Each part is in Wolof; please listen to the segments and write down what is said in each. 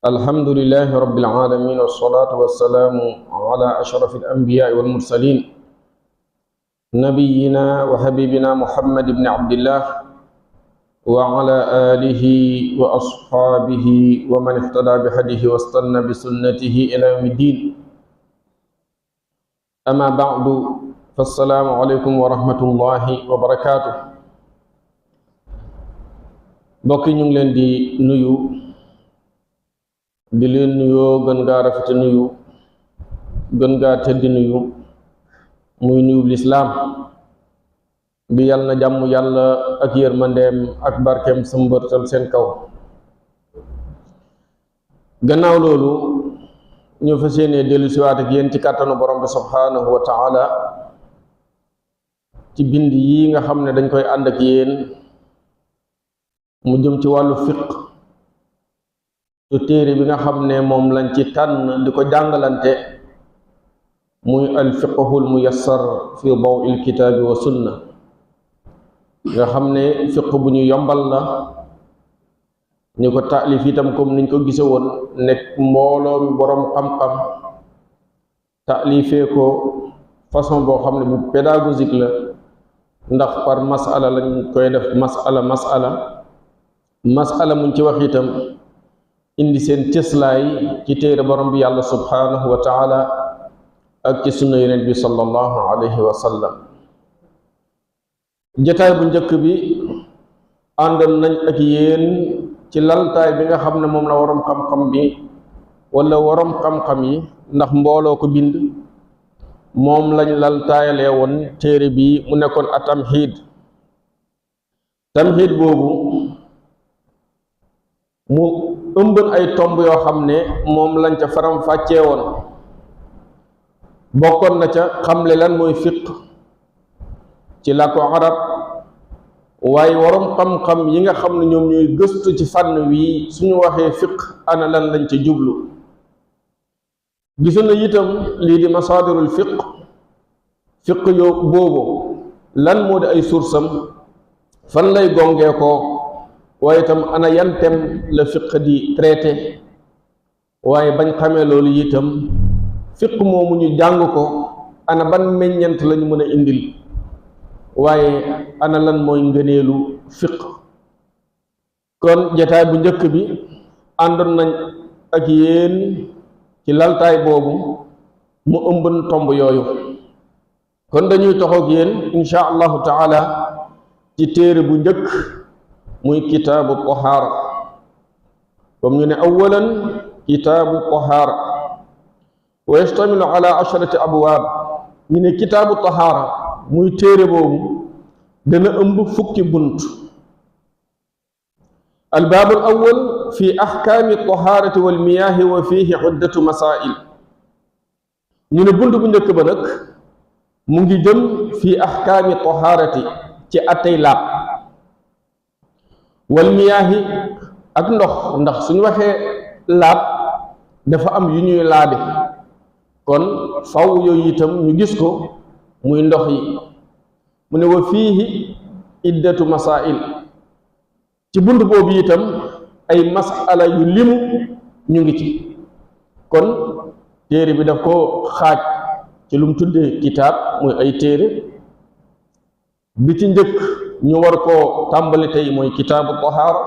الحمد لله رب العالمين والصلاة والسلام على أشرف الأنبياء والمرسلين نبينا وحبيبنا محمد بن عبد الله وعلى آله وأصحابه ومن اهتدى بهديه واستنى بسنته إلى يوم الدين. أما بعد فالسلام عليكم ورحمة الله وبركاته. بokki ñu ngi leen di nuyu di leen nuyoo gën ngaa rafete nuyu gën ngaa teddi nuyu muy nuyu lislaam bi yàlla na jàmm yàlla ak yërmandeem ak barkeem sëmbërtal seen kaw. gannaaw loolu ñu fas yéene dellu siwaat ak yéen ci kàttanu borom bi subhanahu wa taala ci bind yi nga xam ne dañ koy ànd ak yéen mu jëm ci wàllu fiq te téere bi nga xam ne moom lañ ci tànn di ko jàngalante muy al fiqhul muyassar fi daw'il kitaabi wa sunna nga xam ne fiq bu ñu yombal la. ñu ko taalif itam comme niñ ko gise woon nekk mbooloo mi boroom xam-xam taalifee ko façon boo xam ne bu pédagogique la, ndax par masala lañ koy def masala muñ ci wax itam indi seen cëslaay ci téere borom bi yàlla subhanahu wa taala ak ci sunna yonent bi sallallahu alayhi wa sallam. jataay bu njëkk bi àndoon nañ ak yéen ci laltaay bi nga xam ne moom la waroom xam-xam bi wala waroom xam-xam yi, ndax mbooloo ko bind, moom lañ laltaayalee woon téere bi mu nekkoon a tamhiid boobu mu ëmban ay tomb yoo xam ne moom lañ ca faram fàccee woon. bokkoon na ca xamle lan mooy fiq ci làkku arab, waaye waroom xam-xam yi nga xam ne ñoom ñooy gëstu ci fànn wi suñu waxee fiq ana lan lañ ca jublu. gisoon na itam lii di masaadirul fiq yoo boobu lan moo di ay sursam, fan lay gongee ko, waaye itam ana yan tem la fiq di traité. waaye bañ xamee loolu itam fiq moomu ñu jàng ko ana ban meññent lañu mën a indil, waaye ana lan mooy ngëneelu fiq. kon jataay bu njëkk bi àndoon nañ ak yéen ci laltaay boobu mu ëmban tomb yooyu. kon dañuy toxoog yéen insha allahu taala ci téere bu njëkk muy kitaabu tahaara. comme ñu ne awalan kitaabu tahaara wa yastamilu ala 10 abwaab. ñu ne kitaabu tahaara muy téere boobu dana ëmb fukki bunt. albaabul awwal fi ahkaami tahaarati wal miyaahi wa fiihi uddatu masaa'il. ñu ne bunt bu njëkk ba nag mu ngi jëm fi ahkaami tahaarati ci attey laab, wal miyaahi ak ndax suñu waxee laab dafa am yu ñuy laabe, kon faw yooyu itam ñu gis ko muy ndox yi. mu ne wa fiihi iddatu masail. ci bunt boobu itam ay masala yu limu ñu ngi ci. kon téere bi daf ko xaaj ci lu mu tuddee kitaab muy ay téere. bi ci njëkk ñu war koo tàmbali tey mooy kitaabu tahaara.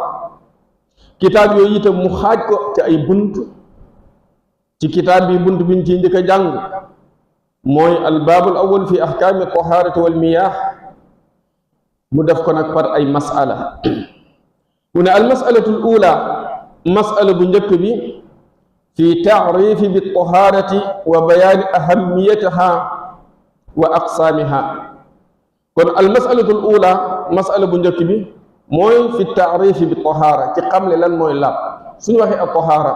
kitaab yooyu itam mu xaaj ko ci ay bunt. ci kitaab bi bunt biñ ci njëkk a jàng mooy albaabul awwal fi ahkaami tahaarati wal miyaah. mu def ko nag par ay masala. mu ne almasalatul ula, masala bu njëkk bi fi taarifi bi tahaarati wa bayaani ahamiyatiha wa aqsaamiha. kon almasalatul ula, masala bu njëkk bi mooy fi taarifi bi tahaara, ci xamle lan mooy laab. suñu waxee ak tahaara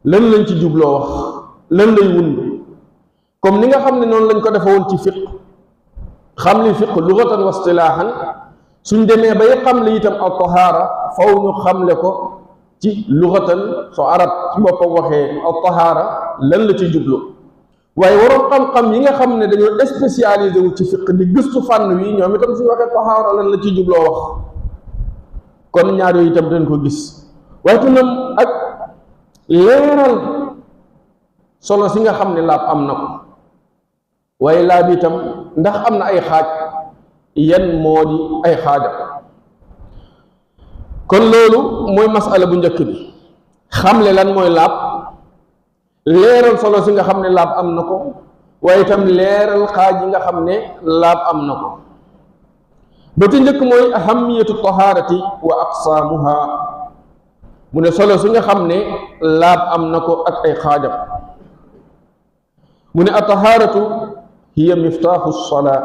lan lañ ci jubloo wax, lan lay wund, comme ni nga xam ne noonu lañ ko defe woon ci fiq. xam li fiq lugatan wa istilaahan, suñ demee bay xam li itam al tahaara faw ñu xamle ko ci lugatan, soo arab ci boppam waxee al tahaara lan la ci jublu. waaye waroon xam-xam yi nga xam ne dañoo spécialisé wu ci fiq di gëstu fànn wi, ñoom itam suñu waxee tahaara lan la ci jubloo wax. kon ñaar yooyu itam dañ ko gis. waaye tunam ak leeral solo si nga xam ne laab am na ko waaye laab itam ndax am na ay xaaj yan moo di ay xaajam. kon loolu mooy masala bu njëkk bi, xamle lan mooy laab, leeral solo si nga xam ne laab am na ko waaye itam leeral xaaj yi nga xam ne laab am na ko. ba ci njëkk mooy ahamiyatu taharati wa aqsaamuha, mu ne solo si nga xam ne laab am na ko ak ay xaajam. mu ne ataharatu hiya miftaaxu lsolaa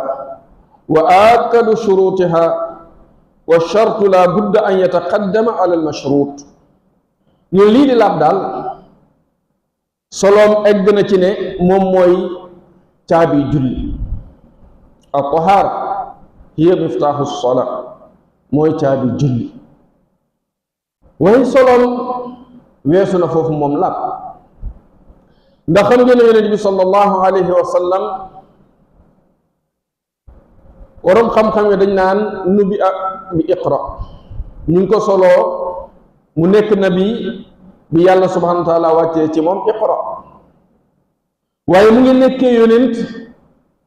wa akadu shurutiha wa shartu la budda an yataqaddama ala almashrut. ñu lii di laab daal soloom egg na ci ne moom mooy caabi julli. at-tahaara hiya miftaaxu lsolaa mooy caabi julli, waaye soloom weesu na foofu moom laab. ndax xam ngeen ne yonent bi sallallahu alayhi wa sallam waroom xam-xam yi dañ naan nubi a bi iqra, ñu ngi ko soloo mu nekk nabi bi yàlla subhanahu wa taala wàccee ci moom iqra, waaye mu ngi nekkee yonent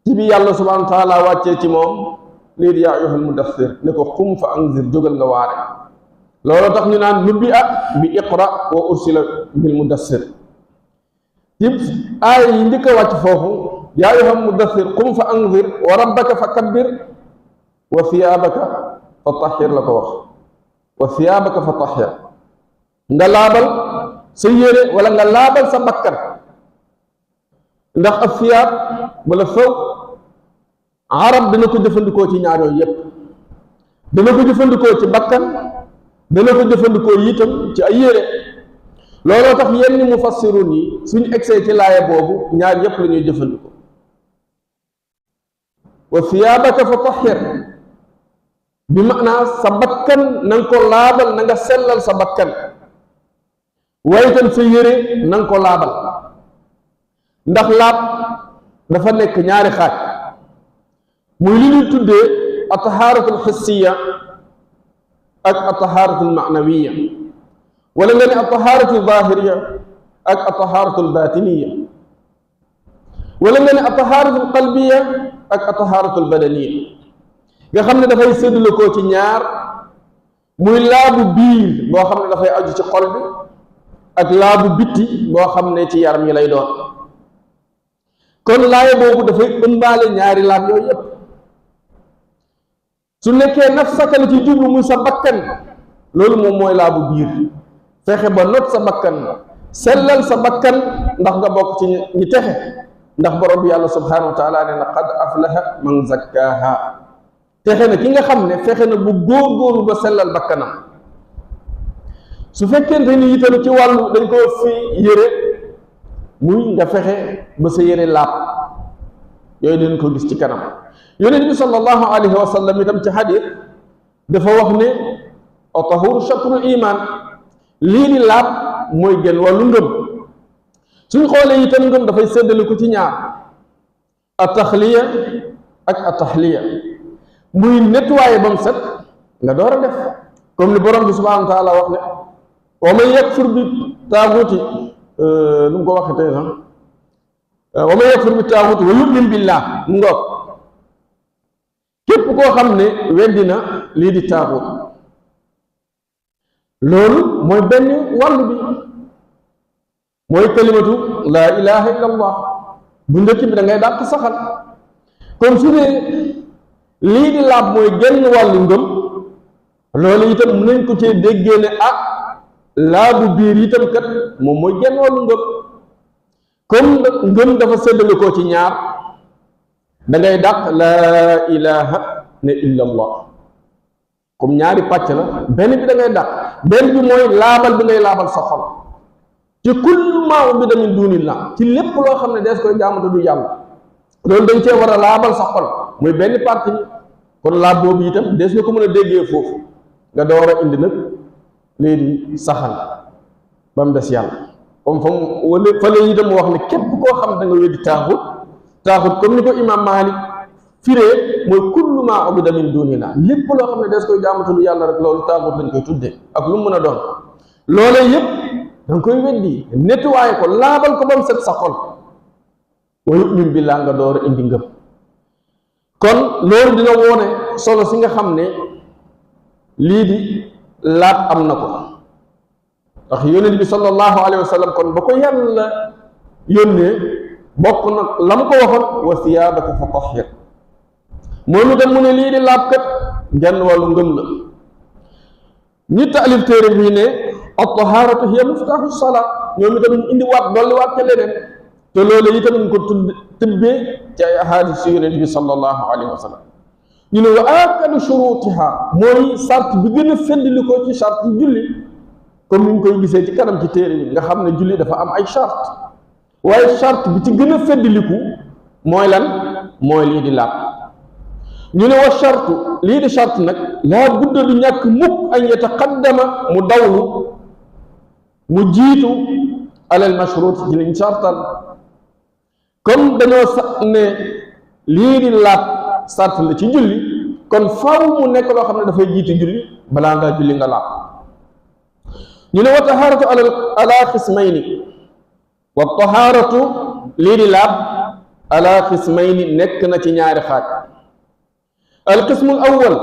ci bi yàlla subhanahu wa taala wàccee ci moom lii di yaa ayyuhal mudaththir ne ko qum fa anzir, jógal nga waare. loolu tax ñu naan nubi a bi iqra wa ursila bil mudaththir. ci aaya yi njëkk a wàcc foofu yaa ayyuhal mudaththir qum fa anzir wa rabbaka fa kabbir wa thiyaabaka fa tahhir la ko wax. wa thiyaabaka fa tahhir, nga laabal sa yére wala nga laabal sa bakkan, ndax ak thiyaab wala faw arab dana ko jëfandikoo ci ñaar yooyu yépp. dana ko jëfandikoo ci bakkan, dana ko jëfandikoo itam ci ay yére. looloo tax yenn mufassirun yi suñu egsee ci laaya boobu ñaar yépp la ñuy jëfandikoo. wa thiyaabaka fa tahhir bi maanaa sa bakkan na nga ko laabal, na nga sellal sa bakkan, waaye itam sa yére na nga ko laabal. ndax laab dafa nekk ñaari xaaj, muy li ñuy tuddee at-tahaaratul hissiya ak at-tahaaratul ma'nawiya, wala nga ne at-tahaaratul zaahiriya ak at-tahaaratul baatiniya, wala nga ne at-tahaaratul qalbiya ak at-tahaaratul badaniya. nga xam ne dafay séddale koo ci ñaar, muy laabu biir boo xam ne dafay aju ci xol bi ak laabu bitti boo xam ne ci yaram yi lay doon. kon laaya boobu dafay ëmbaale ñaari laab yooyu yépp. su nekkee nafsaka la ci jublu muy sa bakkan, loolu moom mooy laabu biir, fexe ba not sa bakkan, sellal sa bakkan ndax nga bokk ci ñi texe, ndax borom bi yàlla subhanahu wa taala ne na qad aflaha man zakkaaha. texe na ki nga xam ne fexe na bu góor-góorlu ba sellal bakkanam. su fekkente ni itam ci wàllu dañ ko fi yére, muy nga fexe ba sa yére laab, yooyu dañ ko gis ci kanam. yonent bi sallallahu alayhi wa sallam itam ci hadith dafa wax ne at-tahuru shatrul iman, lii di laab mooy gën wàllu ngëm. suñ xoolee itam ngëm dafay séddale ko ci ñaar, at-taxliya ak at-tahliya, muy nettoyé ba mu set nga door a def, comme ni borom bi subhanahu wa taala wax ne wa man yakfur bi taaguuti, lu mu ko waxee tey sax, wa man yakfur bi taaguuti wa yu'min billah, mu ngoog. képp koo xam ne weddi na lii di taaguut, loolu mooy benn wàllu bi, mooy kalimatu laa ilaha illa allah. bu njëkk bi da ngay dàq saxal. kon su dee lii di laab mooy genn wàllu ngëm, loolu itam mën nañ ko cee déggee ne laabu biir itam kat moom mooy genn wàllu ngëm. comme ngëm dafa séddale koo ci ñaar, da ngay dàq laa ilaha ne illa allah, comme ñaari pàcc la. benn bi da ngay dàq, benn bi mooy laabal bi ngay laabal sa xol ci kullu maa ubida min dunillah, ci lépp loo xam ne dees koy jaamatu du yàlla, loolu dañ cee war a laabal sa xol, muy benn partie bi. kon laab boobu itam dees na ko mën a déggee foofu, nga door a indi nag léegi saxal ba mu des yàlla. comme fa mu wala fële itam mu wax ne képp koo xam da nga weddi taaxut comme ni ko imam Malik firee, mooy kullu maa ubida min dunillah, lépp loo xam ne des koy jaamatu lu yàlla rek, loolu taaxut lañ koy tuddee ak lu mu mën a doon. loolee yëpp danga koy weddi nettoyé ko laabal ko ba mu set sa xol wa yu'min billah nga door a indi ngëm kon loolu dina woone solo si nga xam ne lii di laab am na ko ndax yonent bi sallallahu alayhi wa sallam kon ba ko yàlla yónnee bokk nag la mu ko waxoon wa siyaabaka fa tahhir moom itam mu ne lii di laab kat genn wàllu ngëm la ñi taalif téere bii ne at-tahaaratu hiya miftaahu salaat ñoom itam ñu indi waat dolli waat ca leneen te loolu itam ñu ko tibbee ci ay ahadis si yonent bi sallallahu alayhi wa sallam ñu ne wa aakadu shurutiha mooy sart bi gën a feddli ko ci sart yi julli comme ni ñu koy gisee ci kanam ci téere bi nga xam ne julli dafa am ay charte waaye charte bi ci gën a feddliku mooy lan mooy lii di laab ñu ne wa charte lii di charte nag laa budda du ñàkk mukk an yataqaddama mu dawlu mu jiitu alal mashrut ci liñ chartal comme dañoo ne lii di laab charte la ci julli kon faaw mu nekk loo xam ne dafay jiitu julli balaa ngaa julli nga laab ñu ne wa tahaaratu ala xismayni wa tahaaratu lii di laab ala xismayni nekk na ci ñaari xaaj alqismu al awwal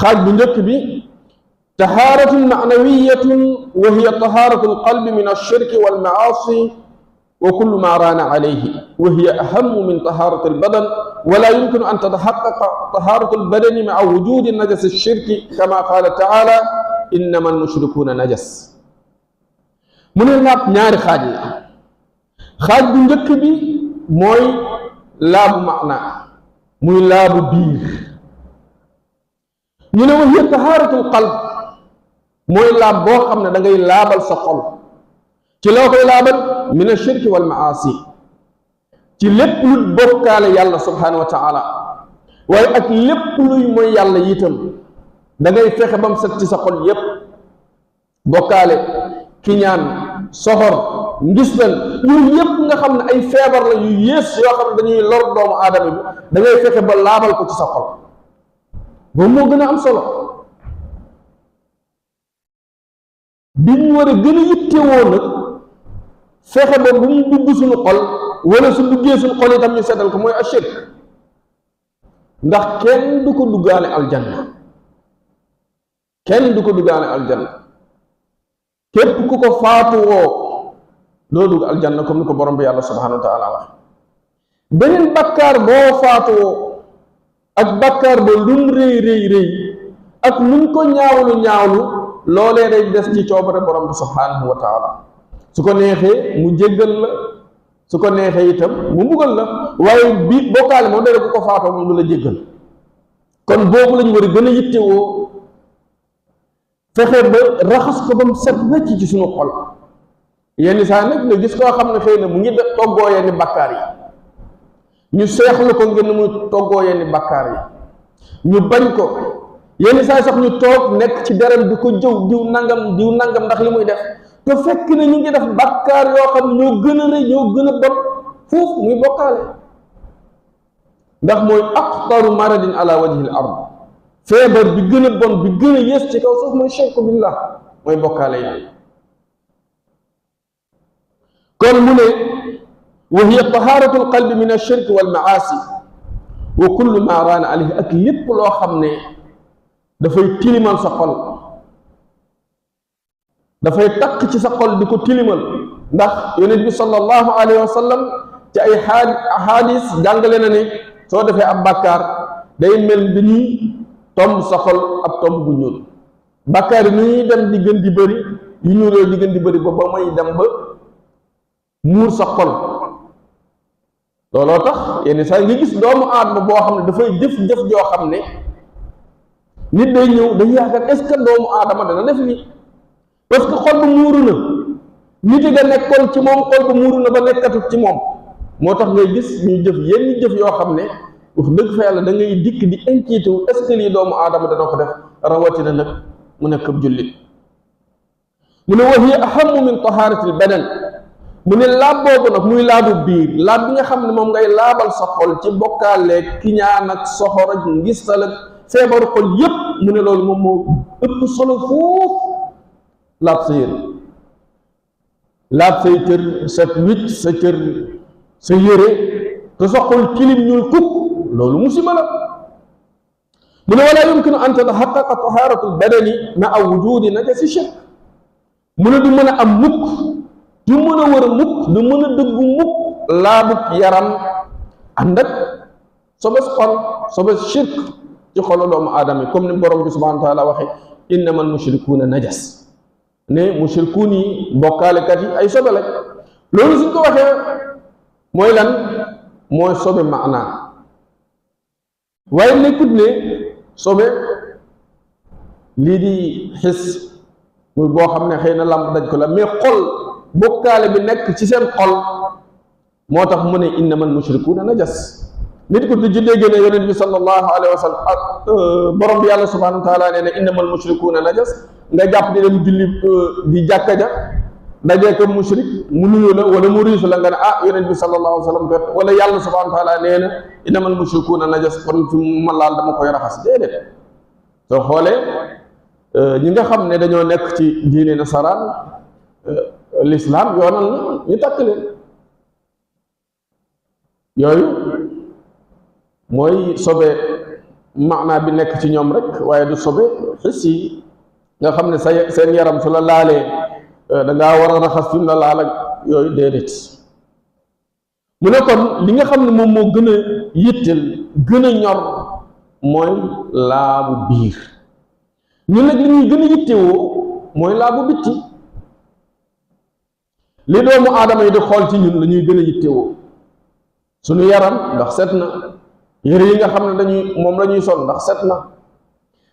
xaaj bu njëkk bi tahaaratun maanawiyatun wa hiya tahaaratu alqalbi min alshirki walmaasi wa kullu ma raana alayhi wa hiya ahamu min tahaarati albadan wala yumkinu an tataxaqaqa tahaaratu albadani maa wujudi najas alshirki kama qaala taala innama almushrikuuna najas mu ne laab ñaari xaaj la xaaj bu njëkk bi mooy laabu maana muy laabu biir ñu ne wa hiya tahaaratul qalb mooy laab boo xam ne da ngay laabal sa xol ci loo koy laabal min ashirki wal maasi ci lépp lu bokkaale yàlla subhanahu wa taala waaye ak lépp luy mooy yàlla itam da ngay fexe ba mu set ci sa xol yépp bokkaale kiñaan soxor ngistal yooyu yépp nga xam ne ay feebar la yu yées yoo xam ne dañuy lor doomu aadama bi da ngay fexe ba laabal ko ci sa xol boobu moo gën a am solo bi ñu war a gën a yittewoo nag fexe ba bu mu dugg suñu xol wala su duggee suñu xol itam ñu seetal ko mooy ashirk ndax kenn du ko duggaale aljanna kenn du ko duggaale aljanna képp ku ko faatu woo doo dugg aljanna comme ni ko borom bi yàlla subhanahu wa taala wax beneen bakkaar boo faatu woo ak bakkaar ba lum rëy rëy rëy ak luñ ko ñaawlu ñaawlu loolee day des ci coobare borom bi subhanahu wa taala su ko neexee mu jéggal la su ko neexee itam mu mbugal la waaye bi bokkaale moom dara ku ko faatoo moom du la jéggal kon boobu lañu war a gën a yittewoo fexe ba raxas ko ba mu set wecc ci suñu xol yenn saa nag nga gis koo xam ne xëy na mu ngi toggoo yenn bakkaar yi ñu seexlu ko ngeen muy toggoo yenn bakkaar yi ñu bañ ko yenn saa sax ñu toog nekk ci deram di ko jëw diw nangam ndax li muy def te fekk na ñu ngi def bakkaar yoo xam ne ñoo gën a rëy ñoo gën a bon foofu muy bokkaale ndax mooy aqtaru maradin ala wajhi al ard feebar bi gën a bon bi gën a yées ci kaw suuf mooy shirku billah mooy bokkaale yàlla kon mu ne wa hiya tahaaratu alqalbi min ashirki wal maasi wa kullu ma raana alayhi ak lépp loo xam ne dafay tilimal sa xol dafay takk ci sa xol di ko tilimal ndax yonent bi sallallahu alayhi wa sallam ci ay ahadis jàngale na ne soo defee ab bàkkaar day mel bi ñuy tomb sa xol ab tomb bu ñuul bàkkaar yi ñuy dem di gën di bëri yu ñuuloo di gën di bëri ba may dem ba muur sa xol looloo tax yenn saa nga gis doomu aadama boo xam ne dafay jëf-jëf joo xam ne nit day ñëw day yaakaar est-ce que doomu aadama dana def nii parce que xol ba muuru na nit yi nga nekkoon ci moom xol ba muuru na ba nekkatut ci moom moo tax ngay gis ñuy jëf yenn jëf yoo xam ne wax dëgg fa yàlla da ngay dikk di inquiété wu est-ce que lii doomu aadama dana ko def rawatina nag mu nekk ab jullit mu ne wa hiya ahammu min tahaaratil badan mu ne laab boobu nag muy laabu biir laab bi nga xam ne moom ngay laabal sa xol ci bokkaaleeg kiñaan ak soxor ak ngistal ak feebaru xol yépp mu ne loolu moom moo ëpp solo foofu laab sa yéen laab say cër set wicc sa cër sa yére te sa xol kilim ñuul kukk loolu musiba la mu ne wala yumkinu an tatahaqqaqa taharatu lbadani maa wujudi najasi shirk mu ne du mën a am mukk du mën a wër mukk du mën a dëggu mukk laabuk yaram ànd ak sobes xol sobes shirk ci xolu doomu aadama yi comme ni borom bi subhanahu wa taala waxe innama almushrikuuna najas ne mushrikuun yi bokkaalekat yi ay sobe lañ loolu suñ ko waxee mooy lan mooy sobe maanaa waaye nekkut ne sobe lii di xis muy boo xam ne xëy na làmb daj ko la mais xol bokkaale bi nekk ci seen xol moo tax mu ne innamal mushrikuuna najas nit ko di ci dégg ne yonent bi sallallahu alayhi wa sallam ak borom bi yàlla subhanahu wa taala nee na innamal mushrikuuna najas nga jàpp di dem julli di jàkka ja dajee ko mushrik mu nuyu la wala mu riis la nga ne ah yonent bi sallallahu alayhi wa sallam kat wala yàlla subhanahu wa taala nee na innamal mushrikuuna najas kon fi ma laal dama koy raxas déedéet soo xoolee ñi nga xam ne dañoo nekk ci diine nasaraan l'islam yoonal na ñu takk leen yooyu mooy sobe maanaa bi nekk ci ñoom rek waaye du sobe xis yi nga xam ne seen yaram su la laalee da ngaa war a raxas fi mu la laal ak yooyu déedéet mu ne kon li nga xam ne moom moo gën a yitteel gën a ñor mooy laabu biir ñun nag li ñuy gën a yittewoo mooy laabu bitti li doomu aadama yi di xool ci ñun la ñuy gën a yittewoo suñu yaram ndax set na yére yi nga xam ne moom la ñuy sol ndax set na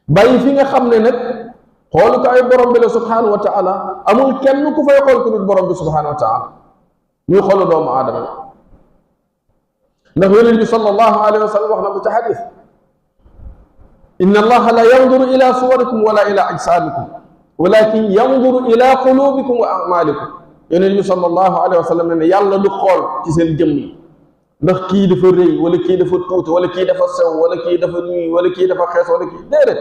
bàyyi fi nga xam ne nag xoolu ko ay borom bi la subhanahu wa taala amul kenn ku fay xool ku dul borom bi subhanahu wa taala muy xoolu doomu aadama yi ndax yonent bi sallallahu alayhi wa sallam wax na ko ci xadis inna allaha la yanduru ila suwarikum wala ila ajsamikum walakin yanduru ila qulubikum wa amalikum yonent bi sallallahu alayhi wa sallam ne yàlla du xool ci seen jëmm yi ndax kii dafa rëy wala kii dafa tuuti wala kii dafa sew wala kii dafa ñuy wala kii dafa xees wala kii déedéet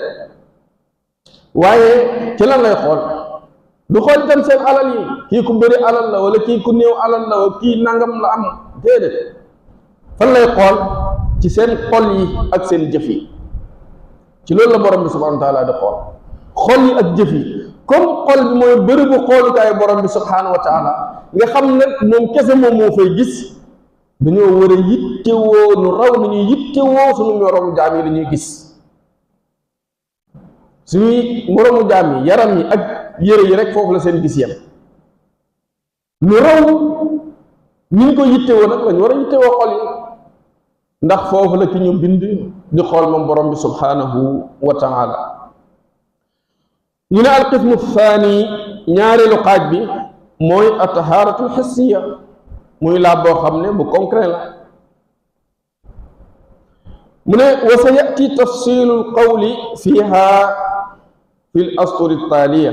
waaye ci lan lay xool du xool itam seen alal yi kii ku bëri alal la wala kii ku néew alal la wala kii nangam la am déedéet fan lay xool ci seen xol yi ak seen jëf yi ci loolu la borom bi subhanahu wa taala di xool xol yi ak jëf yi comme xol bi mooy bërëbu xoolukaay borom bi subhanahu wa taala nga xam ne moom kese moom moo fay gis dañoo war a yittewoo nu raw ni ñuy yittewoo suñu moroomu jaam yi la ñuy gis suñuy moroomu jaam yi yaram yi ak yére yi rek foofu la seen gis yem nu raw ni ñu ko yittewoo nag lañ war a yittewoo xol yi ndax foofu la ki ñu bind di xool moom borom bi subhanahu wa taala ñu ne alqismu thani ñaareelu xaaj bi mooy atahaaratul xissiya muy laab boo xam ne bu concret la mu ne wa sa yati tafsilu lqawli fiha fi l asturi taaliya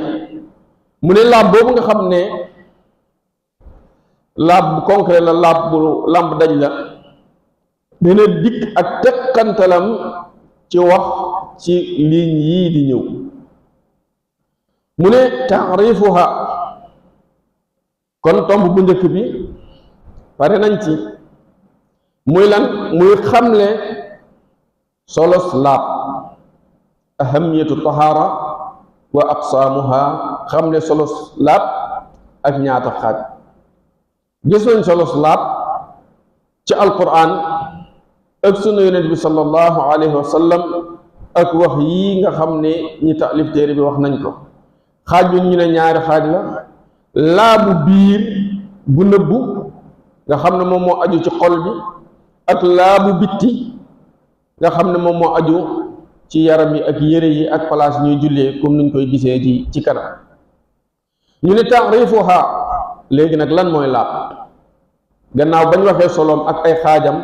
mu ne laab boobu nga xam ne laab bu concret la laab bu lamb daj la dana dikk ak teqantalam ci wax ci ligne yii di ñëw mu ne taarifuha kon tomb bu njëkk bi pare nañ ci muy lan muy xamle solos laab ahamiyatu tahaara wa aqsaamuha xamle solos laab ak ñaata xaaj gis nañ solos laab ci alquran ak sunna yonent bi sallallahu alayhi wa sallam ak wax yii nga xam ne ñi taalif téere bi wax nañ ko xaaj bi ñu ne ñaari xaaj la laabu biir bu nëbbu nga xam ne moom moo aju ci xol bi ak laabu bitti nga xam ne moom moo aju ci yaram yi ak yére yi ak place ñuy jullee comme niñ koy gisee ci kanam ñu ne taarifuha léegi nag lan mooy laab gannaaw bañ waxee soloom ak ay xaajam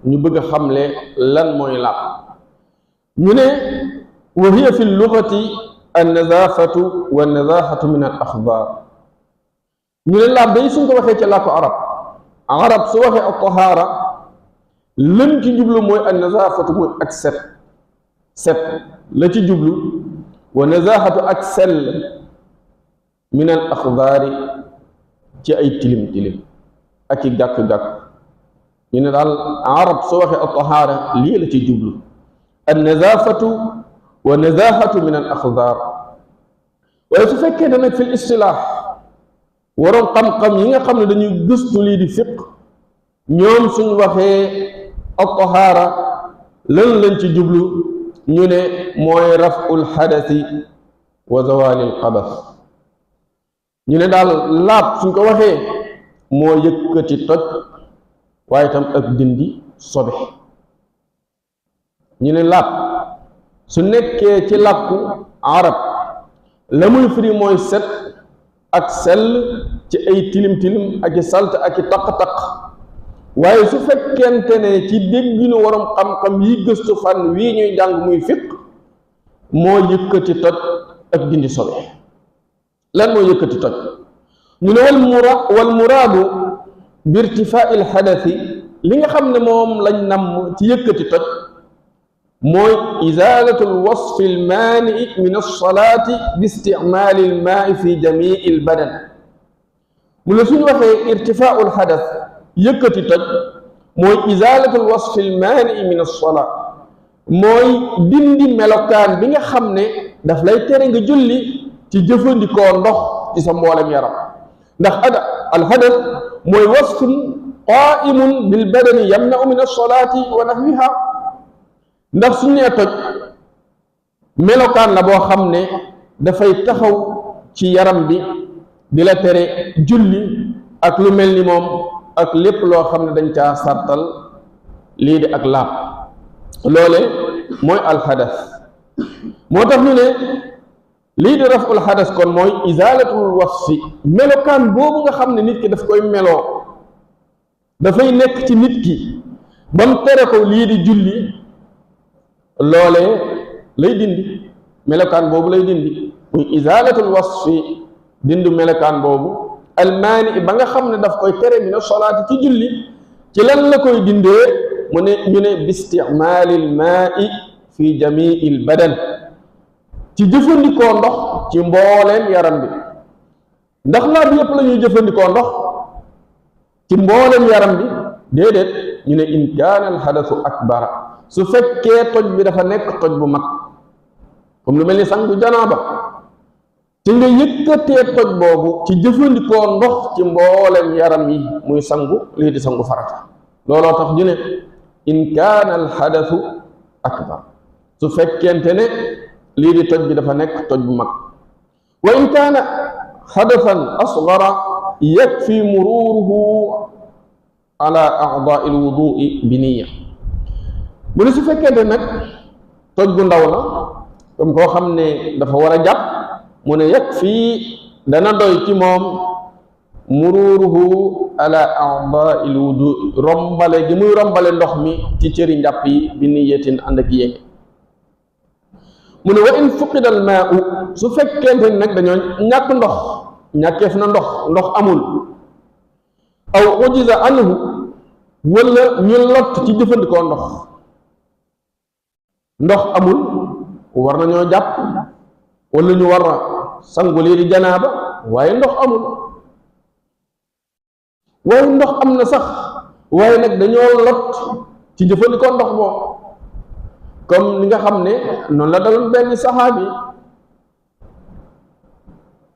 ñu bëgg a xamle lan mooy laab ñu ne wa hiya fi lugati an nazafatu wa nazafatu min al axbaar ñu ne laab day suñ ko waxee ci làkku arab su waxee ak tahaara lëm ci jublu mooy an nazafatu mooy ak set la ci jublu wa nazafatu ak sell min al axbaari ci ay tilim tilim ak i gàkk-gàkk. ñu ne daal arab soo waxee at-tahaara lii la ci jublu an nazafatu wa nazahatu min al axdaar. waaye su fekkee ne nag fil istilaax waroon xam-xam yi nga xam ne dañuy gëstu lii di fiq ñoom suñ waxee at-tahaara lan lañ ci jublu ñu ne mooy raf'ul xadasi wa zawalil xabas. ñu ne daal laab suñ ko waxee moo yëkkati toj waaye tam ak dindi sobe. ñu ne laab su nekkee ci làkku arab la muy firi mooy set ak sell ci ay tilim tilim ak i salt ak i taq-taq. waaye su fekkente ne ci dégginu waroom xam-xam yi gëstu fan wii ñuy jàng muy fiq moo yëkkati toj ak dindi sobe. lan moo yëkkati toj? ñu ne wal muraadu bi irtifaa il xadasi li nga xam ne moom lañ namm ci yëkkati toj mooy izaalatu lwasfi almaanii min alsalaati bi isticmaali almaai fi jamii albadan. mu ne suñu waxee irtifaau alxadas yëkkati toj mooy izaalatu lwasfi almaanii min alsalaa mooy dindi melokaan bi nga xam ne daf lay tere nga julli ci jëfandikoo ndox ci sa mboolem yaram. ndax alxadas mooy wasfun qaa'imun bil badani yamna'u min alsalaati wa nahwiha. ndax suñu nee toj melokaan la boo xam ne dafay taxaw ci yaram bi di la tere julli ak lu mel ni moom ak lépp loo xam ne dañ caa sartal lii di ak laab. loole mooy alxadas. moo tax ñu ne lii di raful xadas kon mooy izalatul wasfi melokaan boobu nga xam ne nit ki daf koy meloo dafay nekk ci nit ki ba mu tere ko lii di julli. loolee lay dindi melokaan boobu lay dindi muy izalatul wasfi dindu melokaan boobu almaani ba nga xam ne daf koy tere mina solaati ci julli. ci lan la koy dindee mu ne ñu ne bi isticmaalil maai fi jamiil badan ci jëfandikoo ndox ci mbooleem yaram bi. ndax laab yépp la ñuy jëfandikoo ndox ci mbooleem yaram bi? déedéet. ñu ne in kaana alxadasu akbara su fekkee toj bi dafa nekk toj bu mag comme lu mel ni sangu janaaba te nga yëkkatee toj boobu ci jëfandikoo ndox ci mboolem yaram yi muy sangu lii di sangu farata. looloo tax ñu ne in kaana alxadasu akbar su fekkente ne lii di toj bi dafa nekk toj bu mag. wa in kaana xadasan asgara yakfi mururuhu ala a'daa il wudui bi niya. mu ne su fekkente nag toj gu ndaw la comme koo xam ne dafa war a jàpp mu ne yakfi dana doy ci moom mururuhu ala a'daa il wudu rombale gi muy rombale ndox mi ci cëri njàpp yi bi niyatin ànd ak yéene. mu ne wa in fuqida al maa'u su fekkente nag dañoo ñàkk ndox ñàkkeef na ndox amul aw ujiza anhu wala ñu lott ci jëfandikoo ndox amul war nañoo jàpp wala ñu war a sangu lii di janaaba waaye ndox amul. waaye ndox am na sax waaye nag dañoo lott ci jëfandikoo ndox moom comme li nga xam ne noonu la daloon benn saxaabi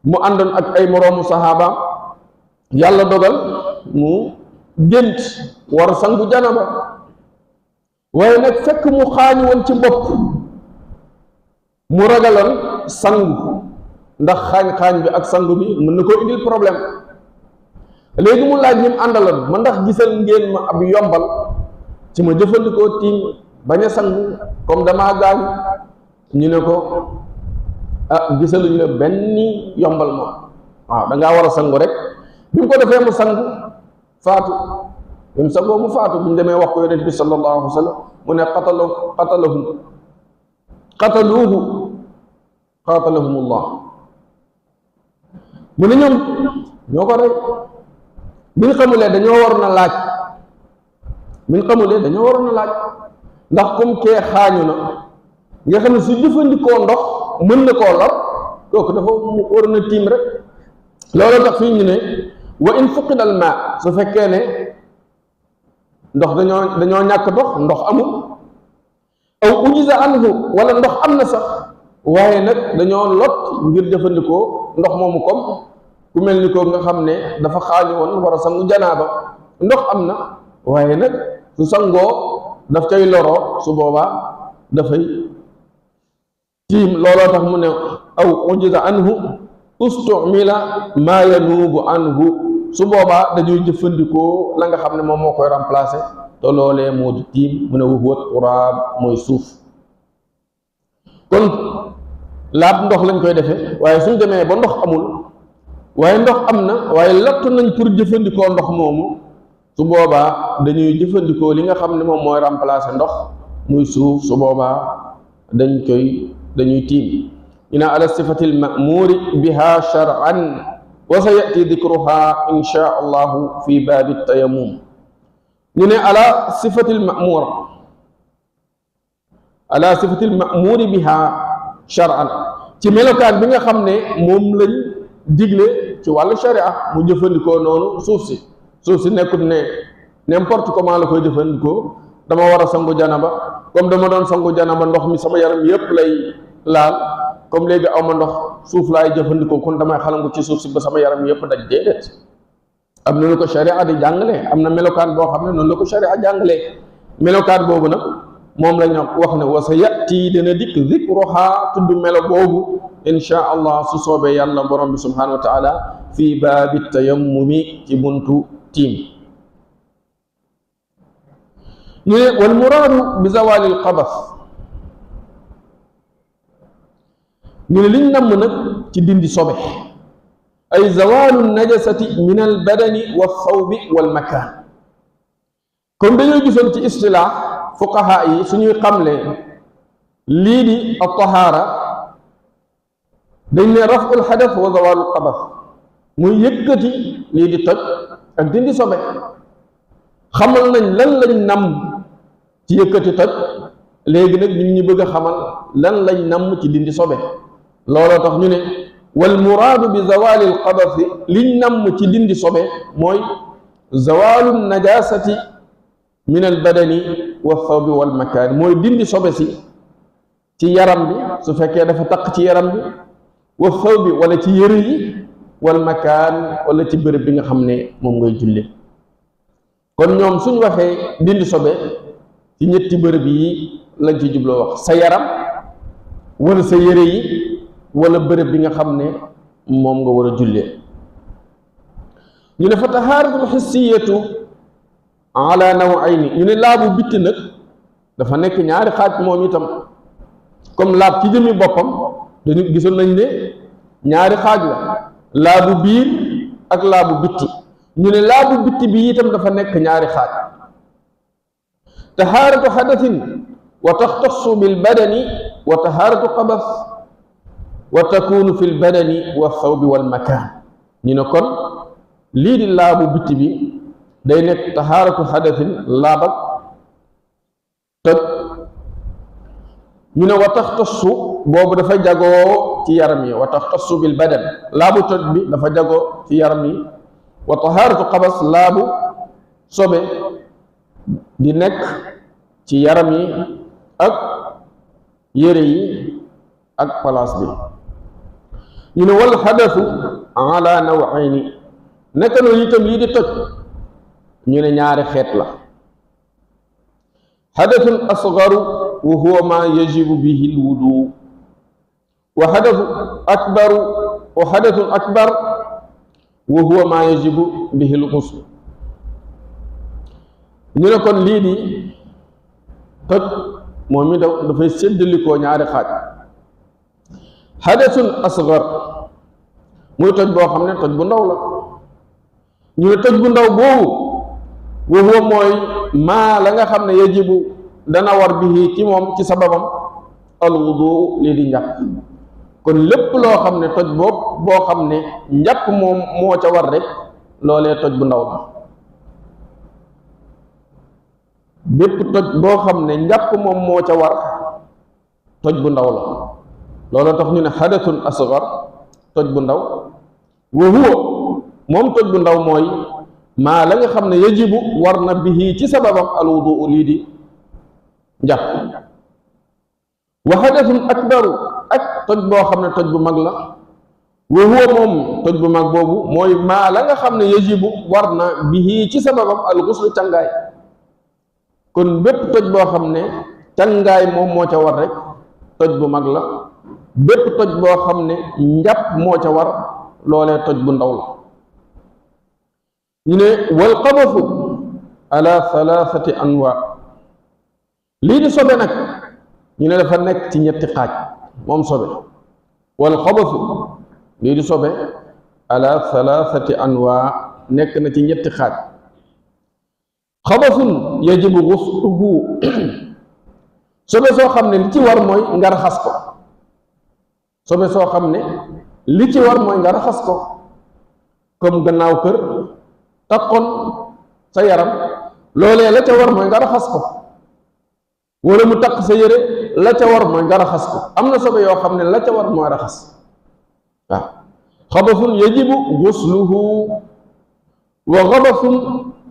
mu àndoon ak ay moroomu saxaabaam yàlla dogal mu gént war sangu janaba waaye nag fekk mu xaañu woon ci bopp mu ragaloon sangu ndax xaañ-xaañ bi ak sangu bi mën na koo indil problème. léegi mu laaj ñi mu àndaloon ma ndax gisal ngeen ma ab yombal ci ma jëfandikoo tiim bañ a sangu comme damaa gaañu. ñu ne ko gisaluñ la benn yombal moom waaw dangaa war a sangu rek. bi mu ko defee mu sangu faatu bi mu sangoo mu faatu bi ñu demee wax ko yonent bi sallallahu alayhi wa sallam mu ne qatalahumullah mu ne ñoom ñoo ko rey. bi ñu xamulee dañoo waroon a laaj ndax comme kee xaañu na nga xam ne su jëfandikoo ndox mën na koo lor kooku dafa waroon a tiim rek. loolu tax fii ñu ne wa in fuqida al maa su fekkee ne ndox dañoo ñàkk ndox amul, aw ujiza anhu wala ndox am na sax waaye nag dañoo lot ngir jëfandikoo ndox moomu, comme ku mel ni ko nga xam ne dafa xaali woon war a sangu janaaba, ndox am na waaye nag su sangoo daf cay loroo, su boobaa dafay tiim. looloo tax mu ne aw ujiza anhu ustumila maa yanuubu anhu, su boobaa dañuy jëfandikoo la nga xam ne moom moo koy remplacer, te loolee moo di tiim. mu ne wa huwa turaab mooy suuf. kon laab ndox lañ koy defee, waaye suñ demee ba ndox amul waaye ndox am na waaye lottu nañ pour jëfandikoo ndox moomu, su boobaa dañuy jëfandikoo li nga xam ne moom mooy remplacer ndox muy suuf. su boobaa dañuy tiim. ñu ne ala sifati almamuuri biha shar'an wa sa yati dikruha insha allahu fi baabi tayammum. ñu ne ala sifati almamuuri biha shar'an, ci melokaan bi nga xam ne moom lañ digle ci wàllu sharia mu jëfandikoo noonu suuf si nekkut ne n'importe comment la koy jëfandikoo. dama war a sangu janaba, comme dama doon sangu janaba ndox mi sama yaram yépp lay laal, comme léegi aw ma ndox suuf laay jëfandikoo, kon damay xalangu ci suuf si ba sama yaram yépp daj. déedéet, am na lu ko sharia di jàngale, am na melokaan boo xam ne noonu la ko sharia jàngalee. melokaan boobu nag moom la ñu wax ne wa sa yati dina dikk zikruha, tudd melo boobu insha allah su soobee yàlla borom bi subhanahu wa taala fii baabi tayammumi, ci buntu tiim. ñu ne wal muraadu bi zawali al xabas, ñu ne liñ namm nag ci dindi sobe, ay zawalu najasati min al badani wa thawbi wal makaan. comme dañoo gisoon ci istilaax fuqaha yi suñuy xamle lii di al tahaara, dañ ne raful xadas wa zawalu xabas, muy yëkkati lii di toj ak dindi sobe. xamal nañ lan lañ namm ci yëkkati toj, léegi nag ñun ñu bëgg a xamal lan lañ namm ci dindi sobe. looloo tax ñu ne wal muraadu bi zawali al xabasi, liñ namm ci dindi sobe mooy zawalu najasati min al badani wa thawbi wal makaan, mooy dindi sobe si ci yaram bi su fekkee dafa taq ci yaram bi, wa thawbi wala ci yëre yi, wal makaan wala ci bërëb bi nga xam ne moom ngay julli. kon ñoom suñ waxee dindi sobe ci ñetti bërëb yi lañ ci jubloo wax: sa yaram wala sa yëre yi wala bërëb bi nga xam ne moom nga war a jullee. ñu ne fa tahaaratul xissiyatu ala nawayni, ñu ne laabu bitti nag dafa nekk ñaari xaaj moom itam. comme laab ci jëmi boppam dañu gisoon nañ ne ñaari xaaj la, laabu biir ak laabu bitti. ñu ne laabu bitti bi itam dafa nekk ñaari xaaj: tahaaratu xadasin wa taxtassu bil badani, wa tahaaratu xabas wa takunu fi l badani wa thawbi wal makaan. ñu ne kon lii di laabu bitti bi day nekk tahaaratu xadasin, laab ak toj. ñu ne wa taxtassu boobu dafa jagoo ci yaram yi, wa taxtassu bil badan, laabu toj bi dafa jagoo ci yaram yi. wa tahaaratu xabas, laabu sobe di nekk ci yaram yi ak yére yi ak palaas bi. ñu ne wal xadasu ala nawayni, nekk noonu itam lii di toj ñu ne ñaari xeet la: xadasun asgaru wa huwa ma yajibu bihi lwudu, wa xadasun akbar wa huwa ma yajibu bihi lxusl. ñu ne kon lii di toj moom mi dafay séddalikoo ñaari xaaj: xadasun asgar, muy toj boo xam ne toj bu ndaw la. ñu ne toj bu ndaw boobu wa huwa mooy maa la nga xam ne yajibu dana war bihi ci moom ci sababam alwudu, lii di njàpp. kon lépp loo xam ne toj boo xam ne njàpp moom moo ca war rek, loolee toj bu ndaw la. bépp toj boo xam ne njàpp moom moo ca war, toj bu ndaw la. loolu tax ñu ne xadasun asgar, toj bu ndaw. wa huwa moom toj bu ndaw mooy maa la nga xam ne yajibu war na bihi ci sababam alwudu lii di njàpp. wa hadathun akbaru ak toj boo xam ne toj bu mag la wa huwa moom toj bu mag boobu mooy maa la nga xam ne yajibu war na bihi ci sababam alxuslu càngaay. kon bépp toj boo xam ne càngaay moom moo ca war rek toj bu mag la, bépp toj boo xam ne njàpp moo ca war loolee toj bu ndaw la. ñu ne wal xabasu ala thalathati anwa lii di sobe nag ñu ne dafa nekk ci ñetti xaaj moom sobe. wal xabasu lii di sobe ala thalathati anwa nekk na ci ñetti xaaj. xabasun yajibu ghusluhu sobe soo xam ne li ci war mooy nga raxas ko. sobe soo xam ne li ci war mooy nga raxas ko, comme gannaaw kër takkoon sa yaram loolee la ca war mooy nga raxas ko, wala mu takk sa yére la ca war mooy nga raxas ko. am na sobe yoo xam ne la ca war mooy raxas. waaw xabasun yajibu ghusluhu wa xabasun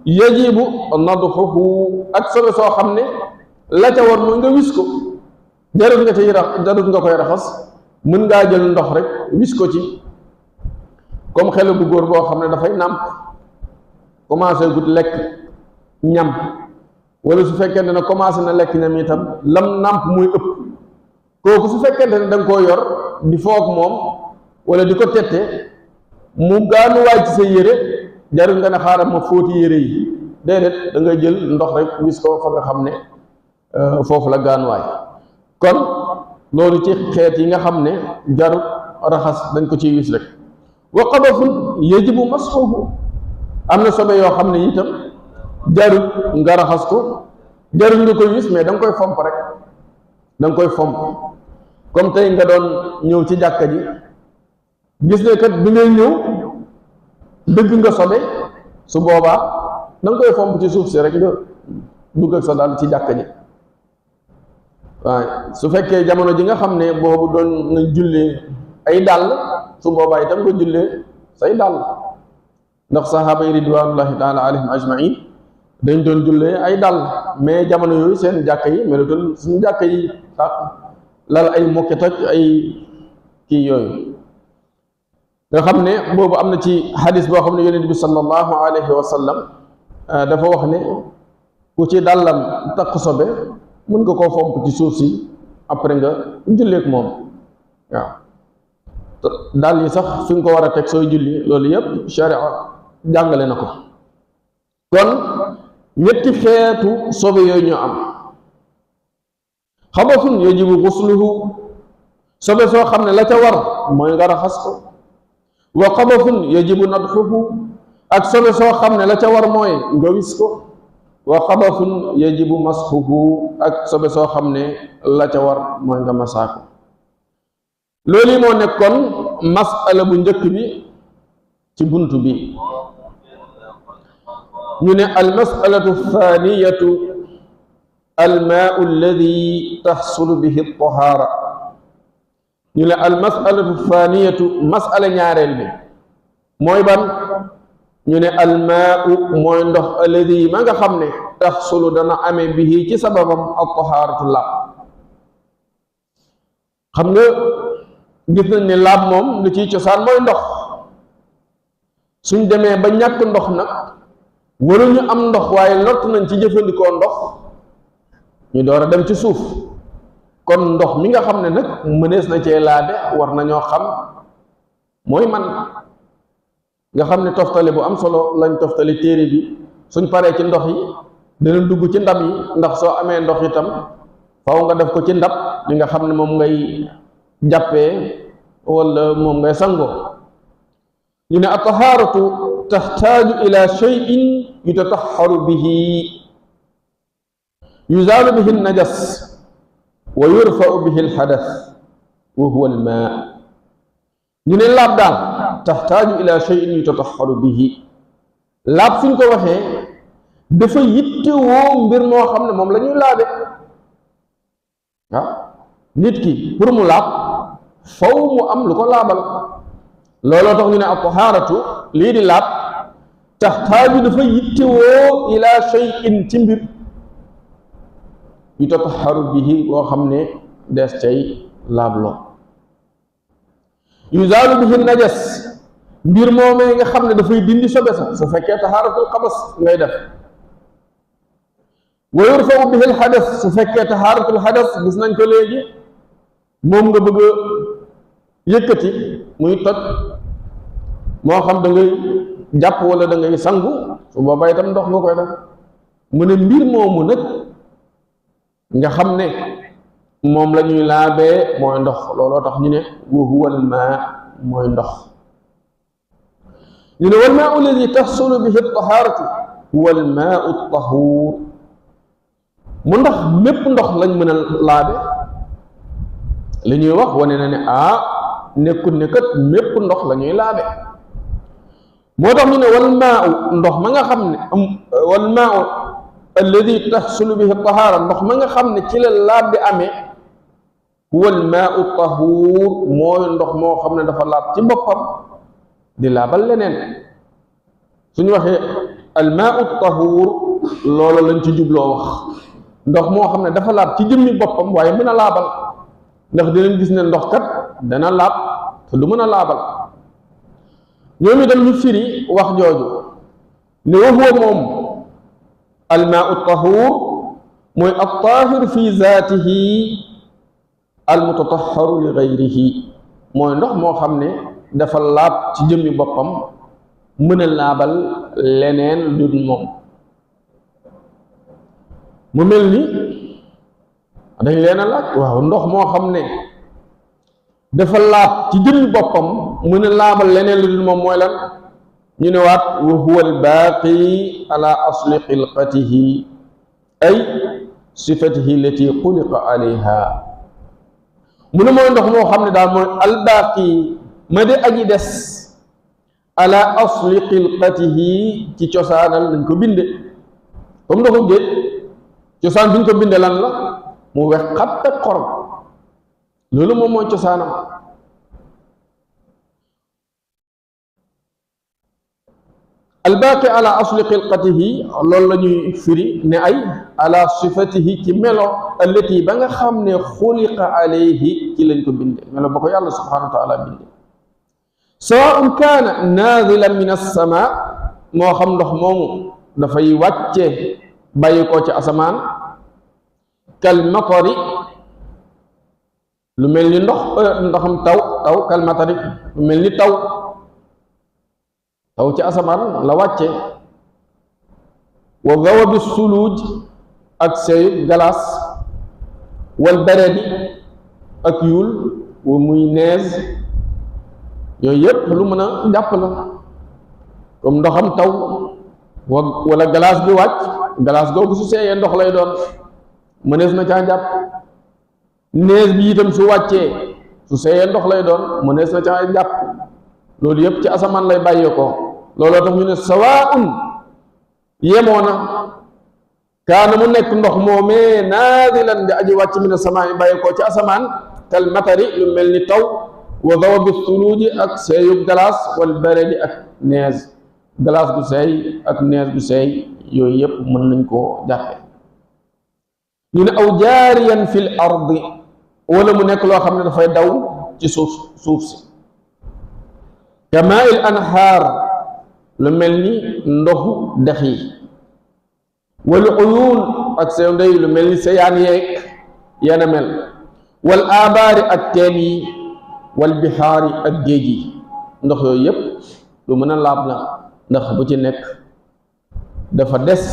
yajibu nadxuhu ak sobe soo xam ne la ca war mooy nga wis ko, jarut nga ciy jarut nga koy raxas, mën ngaa jël ndox rek wis ko ci. comme xale bu góor boo xam ne dafay nàmp commencé gut lekk ñam, wala su fekkente ne commencé na lekk ñam itam lam nàmp muy ëpp, kooku su fekkente ne da nga koo yor di foog moom wala di ko tette mu gaanuwaay ci sa yére, jarul nga ne xaaral ma fóoti yére yi, déedéet da ngay jël ndox rek wis ko fa nga xam ne foofu la gaanuwaay. kon loolu ci xeet yi nga xam ne jarul raxas dañ ko ciy wis rek. wa xabasun yajibu masxuhu am na sobe yoo xam ne itam jarul nga raxas ko, jarul nga koy wis, mais da nga koy fomp rek, da nga koy fomp. comme tey nga doon ñëw ci jàkka ji gis ne kat bi ngay ñëw dëgg nga sobe, su boobaa da nga koy fomp ci suuf si rek nga dugg ak sa daal ci jàkka ji. waaye su fekkee jamono ji nga xam ne boobu doon nga jullee ay dàll, su boobaa itam nga jullee say dàll, ndax sahaaba yi ridwanullahi taala alayhim ajmain dañ doon jullee ay dàll. mais jamono yooyu seen jàkka yi melutul suñu jàkka yi lal ay mokket ak ay kii yooyu nga xam ne boobu am na ci hadis boo xam ne yonent bi sallallahu alayhi wa sallam dafa wax ne ku ci dàllam takk sobe mën nga koo fomp ci suuf si après nga julleek moom. waaw dàll yi sax fi nga ko war a teg sooy julli, loolu yëpp sharia jàngale na ko. kon ñetti xeetu sobe yooyu ñoo am. xabasun yajibu ghusluhu sobe soo xam ne la ca war mooy nga raxas ko. wa xabasun yajibu nadxuhu ak sobe soo xam ne la ca war mooy nga wis ko. wa xabasun yajibu masxuhu ak sobe soo xam ne la ca war mooy nga masaa ko. loolu moo nekkoon masala bu njëkk bi ci bunt bi. ñu ne al masalatu thaniyatu almaau alladi taxsulu bihi tahaara. ñu ne al masalatu thaniyatu masala ñaareel bi mooy ban. ñu ne almaau mooy ndox alladi ma nga xam ne taxsulu dana amee bihi ci sababam al tahaaratu laab. xam nga gis nañ ne laab moom lu ciy cosaan mooy ndox. suñ demee ba ñàkk ndox nag waruñu am ndox waaye lott nañ ci jëfandikoo ndox, ñu door a dem ci suuf. kon ndox mi nga xam ne nag mënees na cee laabe war nañoo xam mooy man nga xam ne toftale bu am solo lañ toftale téere bi. suñ paree ci ndox yi dina dugg ci ndab yi, ndax soo amee ndox itam faw nga def ko ci ndab li nga xam ne moom ngay jàppee wala moom ngay sangoo. ñu ne at-tahaaratu taxtaaju ila shay'in yutataxaru bihi yuzaalu bihi an-najas wa yurfa'u bihi al-hadath wa huwa al-maa. ñu ne laab daal taxtaaju ila shay'in yutataxaru bihi, laab suñ ko waxee dafa yittewoo mbir moo xam ne moom la ñuy laabe. waaw nit ki pour mu laab faw mu am lu ko laabal. looloo tax ñu ne at-tahaaratu lii di laab taxtaaju dafa yittewoo ila shay'in ci mbir yutataharu bihi boo xam ne des cay laabloo yuzaalu bihi najas mbir moomee nga xam ne dafay dindi sobe sa su fekkee tahaaratul xabas ngay def wa yurfau bihi alxadas su fekkee tahaaratul xadas gis nañ ko léegi moom nga bëgg a yëkkati muy toj moo xam da ngay jàpp wala da ngay sangu su boobaa itam ndox nga koy def mu ne mbir moomu nag nga xam ne moom la ñuy laabee mooy ndox looloo tax ñu ne wa huwa al maa mooy ndox ñu ne wal maa alladi taxsulu bihi tahaaratu huwa al maa at-tahuur mu ndax mépp ndox lañ mën a laabe li ñuy wax wane na ne nekkul ne kat mépp ndox la ñuy laabe moo tax ñu ne wal maa ndox ma nga xam ne wal maa alladi taxsulu bihi tahaara ndox ma nga xam ne ci la laab bi amee huwa al maa at-tahuur mooy ndox moo xam ne dafa laab ci boppam di laabal leneen suñu waxee al maa at-tahuur loolu lañ ci jubloo wax ndox moo xam ne dafa laab ci jëmmi boppam waaye mën a laabal ndax dinañ gis ne ndox kat dana laab te du mën a laabal ñoom itam ñu firi wax jooju ne wa huwa moom al maa at-tahuur mooy at-taahir fi zaatihi al mutatahharu li gayrihi mooy ndox moo xam ne dafa laab ci jëmmi boppam mën a laabal leneen lu dul moom mu mel ni dañ leen a laaj waaw ndox moo xam ne dafa laab ci jëmmi boppam mën a laabal leneen lu dul moom mooy lan ñu ne waat wa huwa al baaqi ala asli xilqatihi ay sifatihi allati xuliqa alayha mu ne mooy ndox moo xam ne daal mooy al baaqi ma de aji des ala asli xilqatihi ci cosaanal lañ ko binde comme ndoxu géej cosaan bi ñu ko binde lan la mu wex xatt ak xorom loolu moom mooy cosaanam albaaqi ala asli xilqatihi loolu la ñuy firi ne ay ala sifatihi ci melo allati ba nga xam ne xuliqa alayhi ci lañ ko binde melo ba ko yàlla subhanahu wa taala binde sawaun kaana nazilan min as-sama moo xam ndox moomu dafay wàcce bàyyi ko ci asamaan kal matari lu mel ni ndoxam taw kal matari lu mel ni taw ci asamaan la wàcce wa gawabi suluuj ak seyu galaas wal baradi ak yuul wa muy neez yooyu yépp lu mën a jàpp la comme ndoxam taw wala galaas bi wàcc galaas googu su seeyee ndox lay doon mënees na caa jàpp nees bi itam su wàccee su seeyee ndox lay doon mënees na caa jàpp loolu yépp ci asamaan lay bàyyee ko looloo tax ñu ne sawaun yemoo na kaana mu nekk ndox moomee naadilan di aji wàcc min asamaan yi bàyyee ko ci asamaan kal matari lu mel ni taw wa dawabi suluuji ak seeyub galaas wal baradi ak nees galaas gu seey ak nees gu seey yooyu yépp mën nañ koo jàppe ñu ne aw jaariyan fil ardi wala mu nekk loo xam ne dafay daw ci suuf si kamaa il anhaar lu mel ni ndoxu dex yi wal uyuun ak seen ndey lu mel ni seyaan yeeg yana mel wal aabaari ak teen yi wal bihaari ak géej yi ndox yooyu yépp lu mën a laab la ndax bu ci nekk dafa des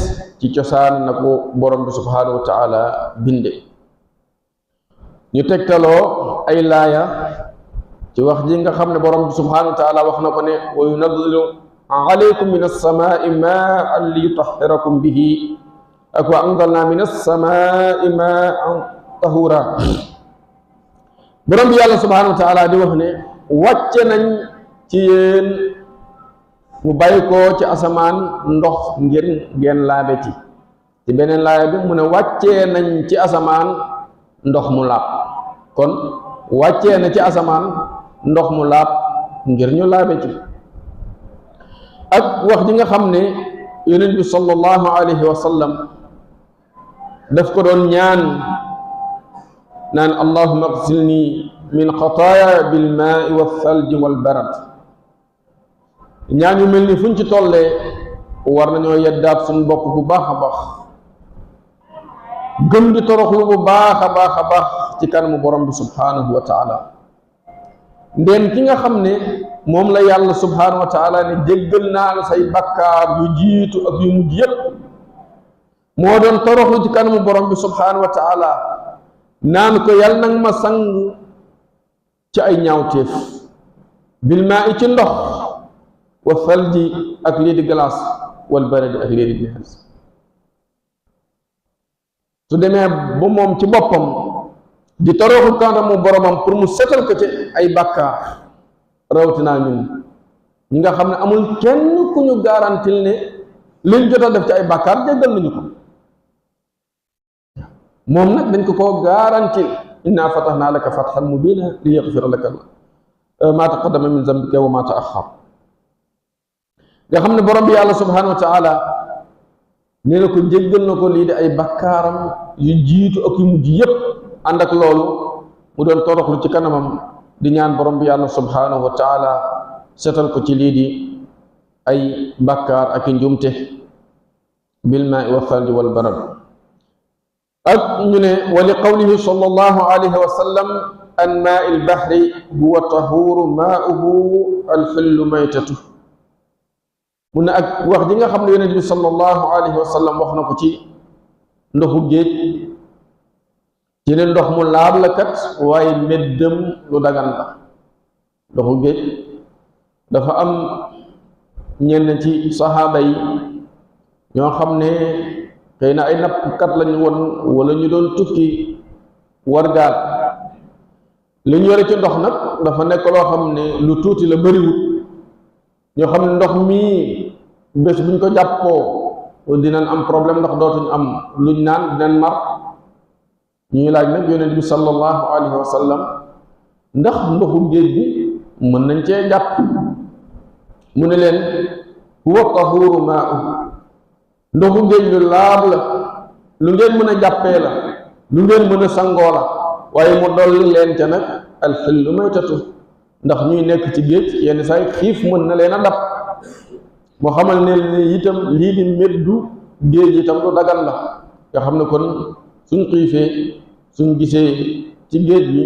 ci cosaan na ko borom bi subhanahu wa taala binde ñu tegtaloo ay laaya ci wax ji nga xam ne borom bi subhanahu wa taala wax na ko ne wa yunazzilu alaykum min as-samaa'i maa'an li yutahhirakum bihi ak wa anzalna min as-samaa'i maa'an tahura borom bi yàlla subhanahu wa taala di wax ne wàcce nañ ci yéen mu bàyyi ko ci asamaan ndox ngir ngeen laabe ci beneen laaya bi mu ne wàccee nañ ci asamaan ndox mu laab kon wàccee na ci asamaan ndox mu laab ngir ñu laabe ci ak wax ji nga xam ne yonent bi sallallahu alayhi wa sallam daf ko doon ñaan naan allahumma agsilni min xataaya bil maai wa thalji wal barad ñaan yu mel ni fuñ ci tollee war nañoo yeddaat suñ bopp bu baax a baax gëm di toroxlu bu baax a baax ci kanamu borom bi subhanahu wa taala ndeen ki nga xam ne moom la yàlla subhanahu wa taala ne jéggal naa la say bakkaar yu jiitu ak yu mujj yépp moo doon toroxlu ci kanamu borom bi subhanahu wa taala naan ko yàlla nag ma sang ci ay ñaawteef bil maa i ci ndox wa thalji ak lii di glace wal baradi ak lii di nees su demee ba moom ci boppam di toroxlu kanamu boromam pour mu setal ko ci ay bàkkaar rawatinaa ñun ñi nga xam ne amul kenn ku ñu garantil ne liñ jot a def ci ay bàkkaar jéggal nañu ko moom nag dañ ko koo garantil inna fatahna laka fathan mubina li yaghfira laka ma taqaddama min zambika wa ma ta'akhkhar nga xam ne borom bi yàlla subhanahu wa taala nee na ko jéggal na ko lii di ay bakkaaram yu jiitu ak yu mujj yépp ànd ak loolu mu doon toroxlu ci kanamam di ñaan borom bi yàlla subhanahu wa taala setal ko ci lii di ay bakkaar ak i njumte bil maa'i wa thalji wal barad ak ñu ne wa li qawlihi sallallahu alayhi wa sallam an maa'i al bahri huwa tahuru maa'uhu al hillu maytatu mu ne ak wax ji nga xam ne yonent bi sallallahu alayhi wa sallam wax na ko ci ndoxu géej ci ne ndox mu laab la kat waaye meddam lu dagan la ndoxu géej dafa am ñenn ci saxaaba yi ñoo xam ne xëy na ay nappkat lañu woon wala ñu doon tukki war gaal li ñu yore ci ndox nag dafa nekk loo xam ne lu tuuti la bëriwut ñoo xam ne ndox mii bés buñ ko jàppoo dinañ am problème ndax dootuñ am luñ naan dinañ mar ñuy laaj nag yonent bi sallallahu alayhi wa sallam ndax ndoxu géej bi mën nañ cee jàpp mu ne leen huwa tahuru maa'u ndoxu géej lu laab la lu ngeen mën a jàppee la lu ngeen mën a sangoo la waaye mu dolli leen ca nag alxillu maytatu ndax ñuy nekk ci géej yenn saay xiif mën na leen a dab moo xamal ne itam lii di meddu géej itam lu dagan la nga xam ne kon suñ xiifee suñ gisee ci géej bi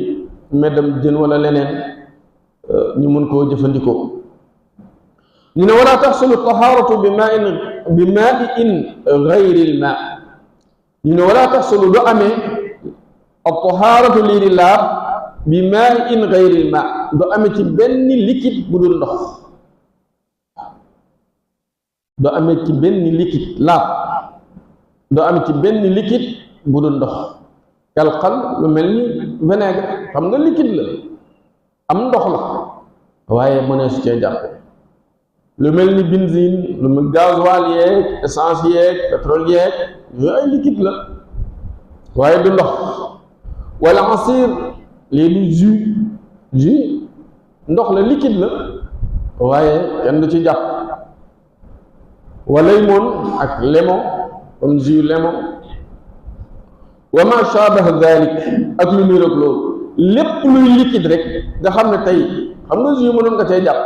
meddam jën wala leneen ñu mën koo jëfandikoo ñu ne wala taxsulu taharatu bi maa'in gayri l maa ñu ne wala taxsulu du amee al taharatu lii di laab bi maa'in gayri l maa du amee ci benn liquide bu dul ndox du amee ci benn liquide laab du amee ci benn liquide bu dul ndox kalxal lu mel ni vinaigre xam nga liquide la am ndox la waaye mënee su cee jàppe lu mel ni benzine lu mel gasoil yeeg essence yeeg pétrole yeeg yooyu ay liquide la waaye du ndox wala asir lii di jus ndox la liquide la waaye kenn du ci jàpp wala limon ak lemon comme jus lemon wa ma shabaha dhalik ak lu niroog loolu lépp luy liquide rek nga xam ne tey xam nga jus mënoon nga cee jàpp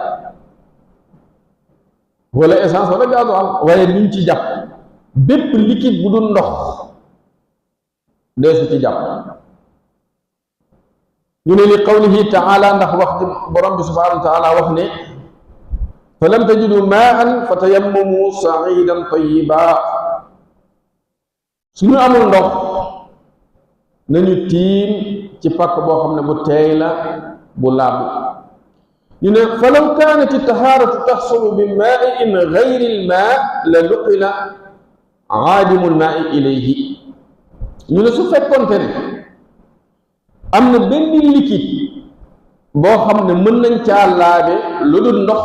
wala essence wala gasoil waaye duñ ci jàpp bépp liquide bu dul ndox deesu ci jàpp ñu ne li qawlihi taala ndax wax ji borom bi subhanahu wa taala wax ne fa lam tajidu maan fa tayammamu sa'idan tayyiba suñu amul ndox nañu tiim ci pakk boo xam ne bu teey la bu laab ñu ne fa law kaanat tahaaratu taxsulu bi maa'in gayri l maa la nuqila aadimu l maa'i ilayhi ñu ne su fekkonte ne am na benn liquide boo xam ne mën nañ caa laabe lu dul ndox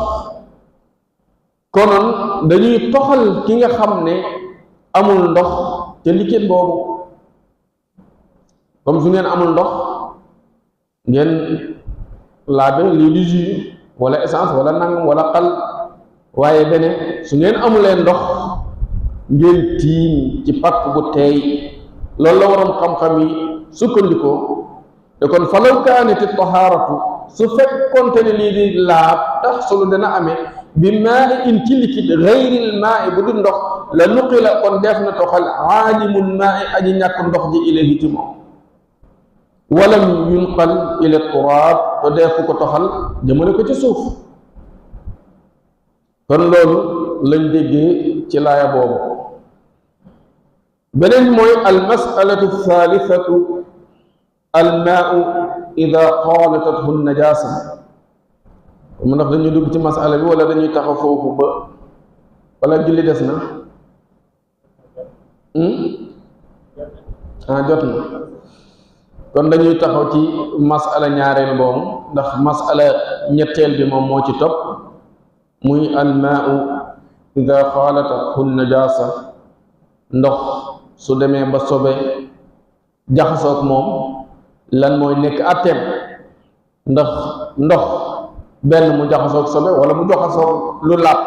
konoon dañuy toxal ki nga xam ne amul ndox te liquide boobu comme su ngeen amul ndox ngeen laabe lii di jus wala essence wala nangam wala xal waaye bene su ngeen amulee ndox ngeen tiim ci pàkk bu teey loolu la waroon xam-xam yi sukkandikoo te kon falaw kaanati tahaaratu su fekkonte ne lii di laab taxsulu dana amee bi maa in ci liquide gayril maa bu di ndox la nuqila kon def na toxal aalimul maa aji ñàkk ndox ji ilayhi ci moom walam yunqal ila turaab te defu ko toxal jëmale ko ci suuf kon loolu lañ déggee ci laaya boobu beneen mooy al masalatu thalithatu al maau ida xaalatathu najaasa mu ndax dañuy dugg ci masala bi wala dañuy taxaw foofu ba wala julli des na jot na kon dañuy taxaw ci masala ñaareel boobu ndax masala ñetteel bi moom moo ci topp muy al maau ida xaalatathu najaasa ndox su demee ba sobe jaxasoog moom lan mooy nekk atteem ndax ndox benn mu jaxasoog sobe wala mu jaxasoog lu laab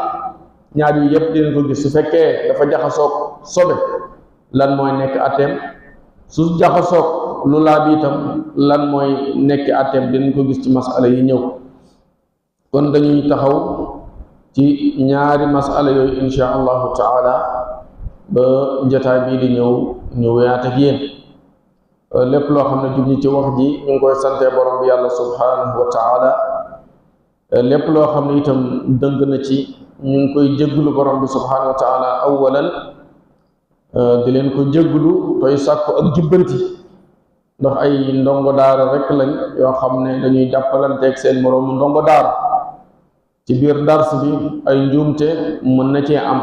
ñaar yu yëpp dinañ ko gis su fekkee dafa jaxasoog sobe lan mooy nekk atteem su jaxasoog lu laab itam lan mooy nekk atteem dinañ ko gis ci masala yi ñëw kon dañuy taxaw ci ñaari masala yooyu insha allahu taala ba jotaay bii di ñëw ñu wéyaat ak yéen lépp loo xam ne jub ñi ci wax ji ñu ngi koy sante borom bi yàlla subhanahu wa taala lépp loo xam ne itam dëng na ci ñu ngi koy jégglu borom bi subhanahu wa taala awalan di leen ko jégglu toy sàkku ak jubbanti ndax ay ndongo daara rek lañ yoo xam ne dañuy jàppalanteeg seen moroomu ndongo daara ci biir dars bi ay njuumte mën na cee am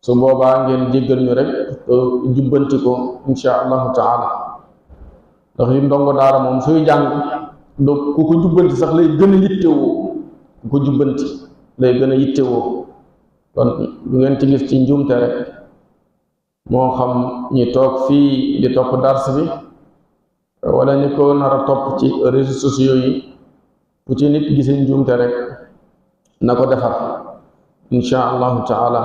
su boobaa ngeen jéggal ñu rek jubbanti ko insha allahu taala ndax yu ndongo daara moom suy jàng do ku ko jubbanti sax lay gën a yittewoo ku ko jubbanti lay gën a yittewoo kon lu ngeen ci gis ci njuumte rek moo xam ñi toog fii di topp dars bi wala ñi ko nar a topp ci réseaux sociaux yi ku ci nit gisee njuumte rek na ko defar insha allahu taala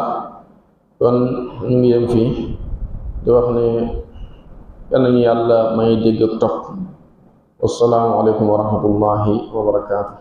kon ñu ngi yem fii di wax ne yal nañu yàlla may dégg ak topp wassalaamu aleykum wa rahmatullahi wa barakaatu